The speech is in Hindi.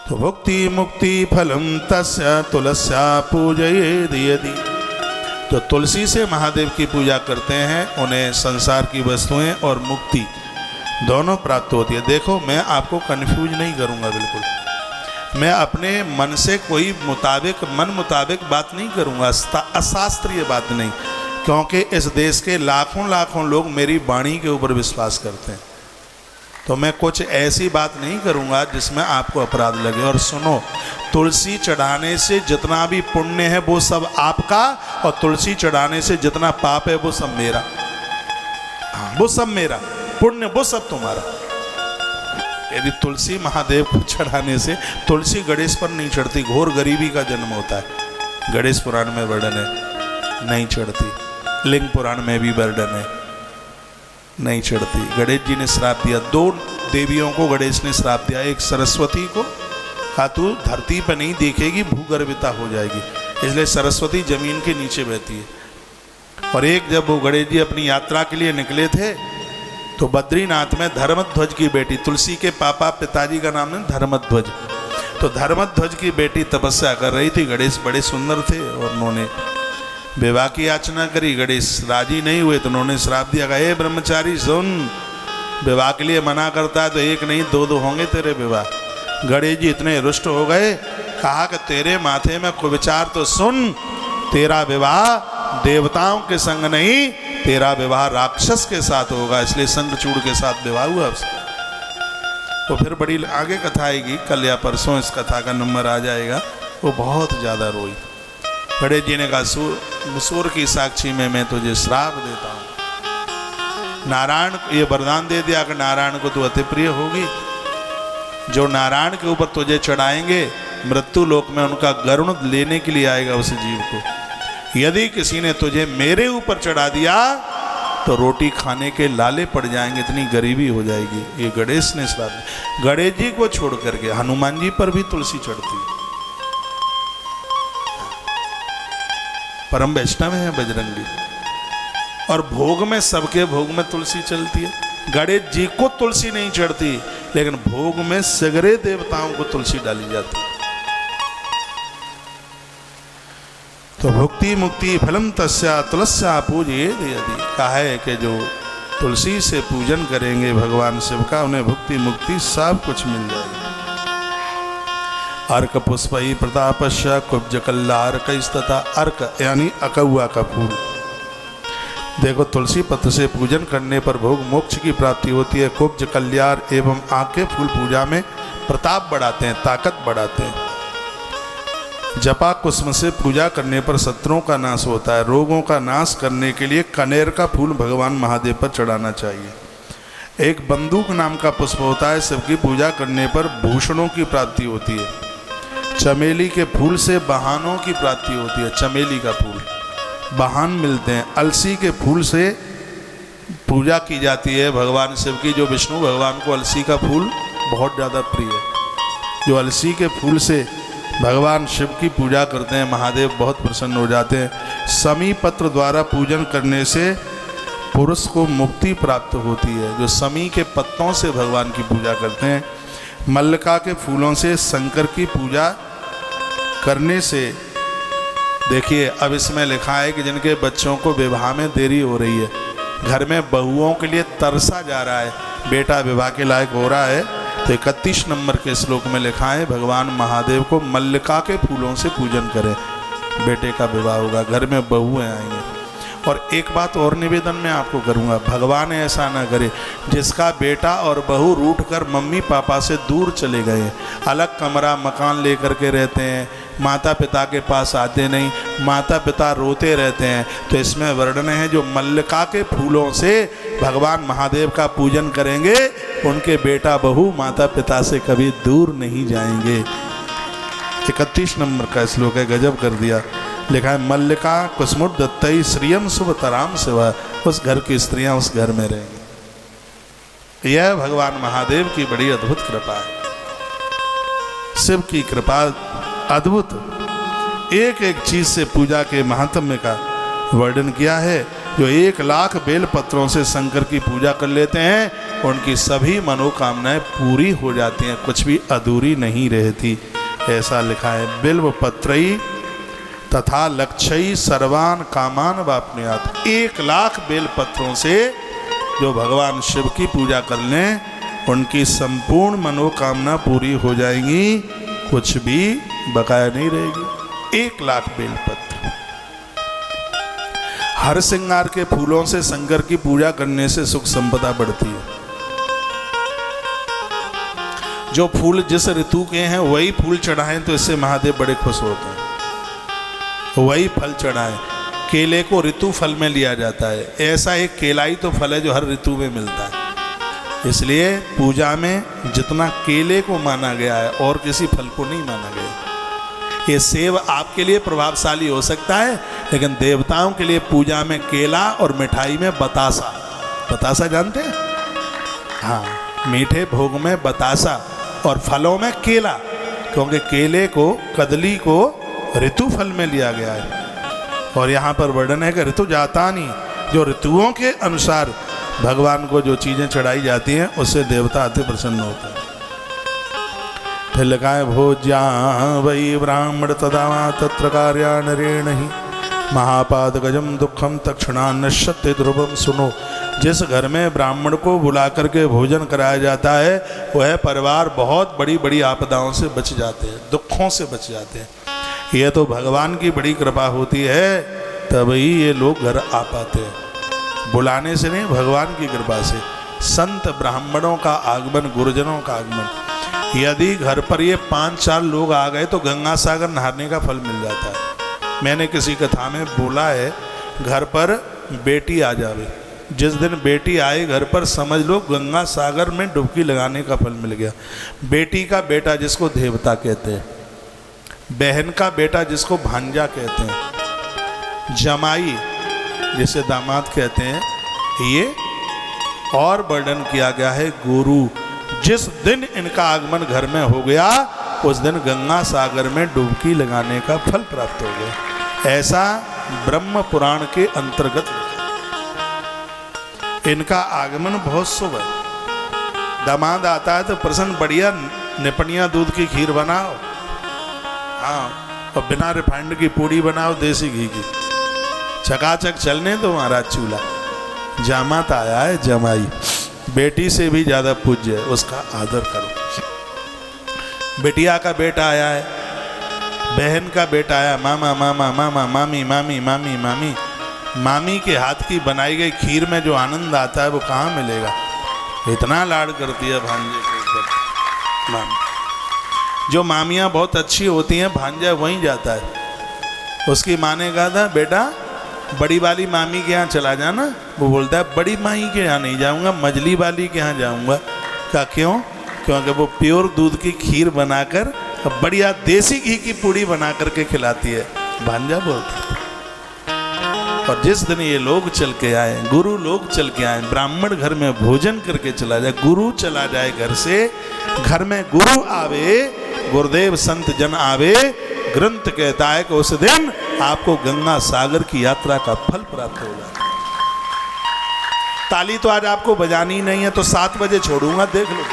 तो भुक्ति मुक्ति फलम तस्य तुलस्या पूजयेद यदि। जो तुलसी से महादेव की पूजा करते हैं उन्हें संसार की वस्तुएं और मुक्ति दोनों प्राप्त होती है। देखो, मैं आपको कंफ्यूज नहीं करूंगा, बिल्कुल मैं अपने मन से कोई मन मुताबिक बात नहीं करूंगा, अशास्त्रीय बात नहीं, क्योंकि इस देश के लाखों लाखों लोग मेरी वाणी के ऊपर विश्वास करते हैं। तो मैं कुछ ऐसी बात नहीं करूंगा जिसमें आपको अपराध लगे। और सुनो, तुलसी चढ़ाने से जितना भी पुण्य है वो सब आपका, और तुलसी चढ़ाने से जितना पाप है वो सब मेरा। हाँ, वो सब मेरा, पुण्य वो सब तुम्हारा। यदि तुलसी महादेव को चढ़ाने से, तुलसी गणेश पर नहीं चढ़ती, घोर गरीबी का जन्म होता है। गणेश पुराण में वर्णन है, नहीं चढ़ती। लिंग पुराण में भी वर्णन है, नहीं चढ़ती। गणेश जी ने श्राप दिया, दो देवियों को गणेश ने श्राप दिया। एक सरस्वती को कहा तू धरती पर नहीं देखेगी, भूगर्भिता हो जाएगी, इसलिए सरस्वती जमीन के नीचे बहती है। और एक जब वो गणेश जी अपनी यात्रा के लिए निकले थे तो बद्रीनाथ में धर्मध्वज की बेटी, तुलसी के पापा पिताजी का नाम है धर्मध्वज, तो धर्मध्वज की बेटी तपस्या कर रही थी। गणेश बड़े सुंदर थे और उन्होंने विवाह की याचना करी। गणेश राजी नहीं हुए तो उन्होंने श्राप दिया, हे ब्रह्मचारी सुन, विवाह के लिए मना करता है तो एक नहीं दो दो होंगे तेरे विवाह। गणेश जी इतने रुष्ट हो गए, कहा कि तेरे माथे में कुविचार तो सुन, तेरा विवाह देवताओं के संग नहीं, तेरा विवाह राक्षस के साथ होगा, इसलिए शंखचूड़ के साथ विवाह हुआ उसका। तो फिर बड़ी आगे कथा आएगी, कल या परसों इस कथा का नंबर आ जाएगा। वो बहुत ज़्यादा रोई। गणेश जी ने कहा, सूर की साक्षी में मैं तुझे श्राप देता हूँ। नारायण ये वरदान दे दिया कि नारायण को तू अति प्रिय होगी। जो नारायण के ऊपर तुझे चढ़ाएंगे, मृत्यु लोक में उनका गरुण लेने के लिए आएगा उस जीव को। यदि किसी ने तुझे मेरे ऊपर चढ़ा दिया तो रोटी खाने के लाले पड़ जाएंगे, इतनी गरीबी हो जाएगी। ये गणेश ने श्राप दिया। गणेश जी को छोड़ करके हनुमान जी पर भी तुलसी चढ़ती है। परम वैष्णव है बजरंगी, और भोग में, सबके भोग में तुलसी चलती है। गणेश जी को तुलसी नहीं चढ़ती, लेकिन भोग में सगरे देवताओं को तुलसी डाली जाती है। तो भुक्ति मुक्ति फलम तस्या तुलस्या पूजयेद यदि। कहा है कि जो तुलसी से पूजन करेंगे भगवान शिव का, उन्हें भुक्ति मुक्ति सब कुछ मिल जाएगी। अर्क पुष्प ही प्रतापस्य कुब्ज कल्लार कैस्तता। अर्क यानी अकौआ का फूल। देखो, तुलसी पत्र से पूजन करने पर भोग मोक्ष की प्राप्ति होती है। कुब्ज कल्यार एवं आँख के फूल पूजा में प्रताप बढ़ाते हैं, ताकत बढ़ाते हैं। जपा कुसुम से पूजा करने पर शत्रुओं का नाश होता है। रोगों का नाश करने के लिए कनेर का फूल भगवान महादेव पर चढ़ाना चाहिए। एक बंदूक नाम का पुष्प होता है, सबकी पूजा करने पर भूषणों की प्राप्ति होती है। चमेली के फूल से वाहनों की प्राप्ति होती है। चमेली का फूल, वाहन मिलते हैं। अलसी के फूल से पूजा की जाती है भगवान शिव की। जो विष्णु भगवान को अलसी का फूल बहुत ज़्यादा प्रिय है, जो अलसी के फूल से भगवान शिव की पूजा करते हैं, महादेव बहुत प्रसन्न हो जाते हैं। समी पत्र द्वारा पूजन करने से पुरुष को मुक्ति प्राप्त होती है। जो समी के पत्तों से भगवान की पूजा करते हैं। मल्लिका के फूलों से शंकर की पूजा करने से, देखिए अब इसमें लिखा है कि जिनके बच्चों को विवाह में देरी हो रही है, घर में बहुओं के लिए तरसा जा रहा है, बेटा विवाह के लायक हो रहा है, तो 31 नंबर के श्लोक में लिखा है भगवान महादेव को मल्लिका के फूलों से पूजन करें, बेटे का विवाह होगा, घर में बहुएं आएंगे। और एक बात और निवेदन मैं आपको करूंगा, भगवान ऐसा ना करे जिसका बेटा और बहू रूठ कर मम्मी पापा से दूर चले गए, अलग कमरा मकान लेकर के रहते हैं, माता पिता के पास आते नहीं, माता पिता रोते रहते हैं। तो इसमें वर्णन है जो मल्लिका के फूलों से भगवान महादेव का पूजन करेंगे, उनके बेटा बहू माता पिता से कभी दूर नहीं जाएंगे। 31 नंबर का श्लोक है, गजब कर दिया। लिखा है मल्लिका कुसुमोद्दत्तई श्रियम शुभतराम सेवा। उस घर की स्त्रियां उस घर में रहेंगी। यह भगवान महादेव की बड़ी अद्भुत कृपा है। शिव की कृपा अद्भुत, एक एक चीज से पूजा के महात्म्य का वर्णन किया है। जो 1 लाख बेल पत्रों से शंकर की पूजा कर लेते हैं, उनकी सभी मनोकामनाएं पूरी हो जाती हैं, कुछ भी अधूरी नहीं रहती। ऐसा लिखा है। बिल्व पत्रई तथा लक्षई सर्वान कामान वाप्नुयात्। 1,00,000 बेल पत्रों से जो भगवान शिव की पूजा कर लें, उनकी संपूर्ण मनोकामना पूरी हो जाएंगी, कुछ भी बकाया नहीं रहेगी। 1,00,000 बेल पत्र। हर श्रृंगार के फूलों से शंकर की पूजा करने से सुख संपदा बढ़ती है। जो फूल जिस ऋतु के हैं वही फूल चढ़ाएं तो इससे महादेव बड़े खुश होते हैं। वही फल चढ़ाएं। केले को ऋतु फल में लिया जाता है, ऐसा एक केला ही तो फल है जो हर ऋतु में मिलता है। इसलिए पूजा में जितना केले को माना गया है और किसी फल को नहीं माना गया। ये सेब आपके लिए प्रभावशाली हो सकता है, लेकिन देवताओं के लिए पूजा में केला और मिठाई में बतासा। बतासा जानते हैं? हाँ, मीठे भोग में बतासा और फलों में केला, क्योंकि केले को, कदली को ऋतु फल में लिया गया है। और यहाँ पर वर्णन है कि ऋतु जाता नहीं, जो ऋतुओं के अनुसार भगवान को जो चीज़ें चढ़ाई जाती हैं उससे देवता अति प्रसन्न होते हैं। फिर लिखा है भोज्या वही ब्राह्मण तदा तत्र कार्या नरेण ही महापाद गजम दुखम तक्षणा नश्यते ध्रुवम। सुनो, जिस घर में ब्राह्मण को बुला करके भोजन कराया जाता है वह परिवार बहुत बड़ी बड़ी आपदाओं से बच जाते हैं, दुखों से बच जाते हैं। यह तो भगवान की बड़ी कृपा होती है, तभी ये लोग घर आ पाते हैं। बुलाने से नहीं, भगवान की कृपा से। संत ब्राह्मणों का आगमन, गुरुजनों का आगमन। यदि घर पर ये 5-4 लोग आ गए तो गंगा सागर नहाने का फल मिल जाता है। मैंने किसी कथा में बोला है, घर पर बेटी आ जावे, जिस दिन बेटी आए घर पर समझ लो गंगा सागर में डुबकी लगाने का फल मिल गया। बेटी का बेटा जिसको देवता कहते हैं, बहन का बेटा जिसको भांजा कहते हैं, जमाई जिसे दामाद कहते हैं, ये और वर्णन किया गया है गुरु। जिस दिन इनका आगमन घर में हो गया उस दिन गंगा सागर में डुबकी लगाने का फल प्राप्त हो गया। ऐसा ब्रह्म पुराण के अंतर्गत इनका आगमन बहुत शुभ है। दामाद आता है तो प्रसन्न, बढ़िया निपनिया दूध की खीर बनाओ, हाँ, और बिना रिफाइंड की पूड़ी बनाओ, देसी घी की, चकाचक चलने दो महाराज चूल्हा। जामात आया है, जमाई बेटी से भी ज्यादा पूज्य है, उसका आदर करो। बेटिया का बेटा आया है, बहन का बेटा आया, मामा मामा मामा मामी मामी मामी मामी। मामी के हाथ की बनाई गई खीर में जो आनंद आता है वो कहाँ मिलेगा। इतना लाड करती है भांजे के ऊपर मामी। जो मामियाँ बहुत अच्छी होती हैं, भांजा वहीं जाता है। उसकी माँ ने कहा था बेटा बड़ी वाली मामी के यहाँ चला जाना। वो बोलता है बड़ी माई के यहाँ नहीं जाऊँगा, मजली वाली के यहाँ जाऊँगा। क्या क्यों? क्योंकि वो प्योर दूध की खीर बनाकर बढ़िया देसी घी की पूड़ी बना करके खिलाती है, भांजा बोलता है। और जिस दिन ये लोग चल के आए, गुरु लोग चल के आए, ब्राह्मण घर में भोजन करके चला जाए, गुरु चला जाए घर से, घर में गुरु आवे, गुरुदेव संत जन आवे, ग्रंथ कहता है कि उस दिन आपको गंगा सागर की यात्रा का फल प्राप्त होगा। ताली तो आज आपको बजानी नहीं है तो 7 बजे छोड़ूंगा, देख लो।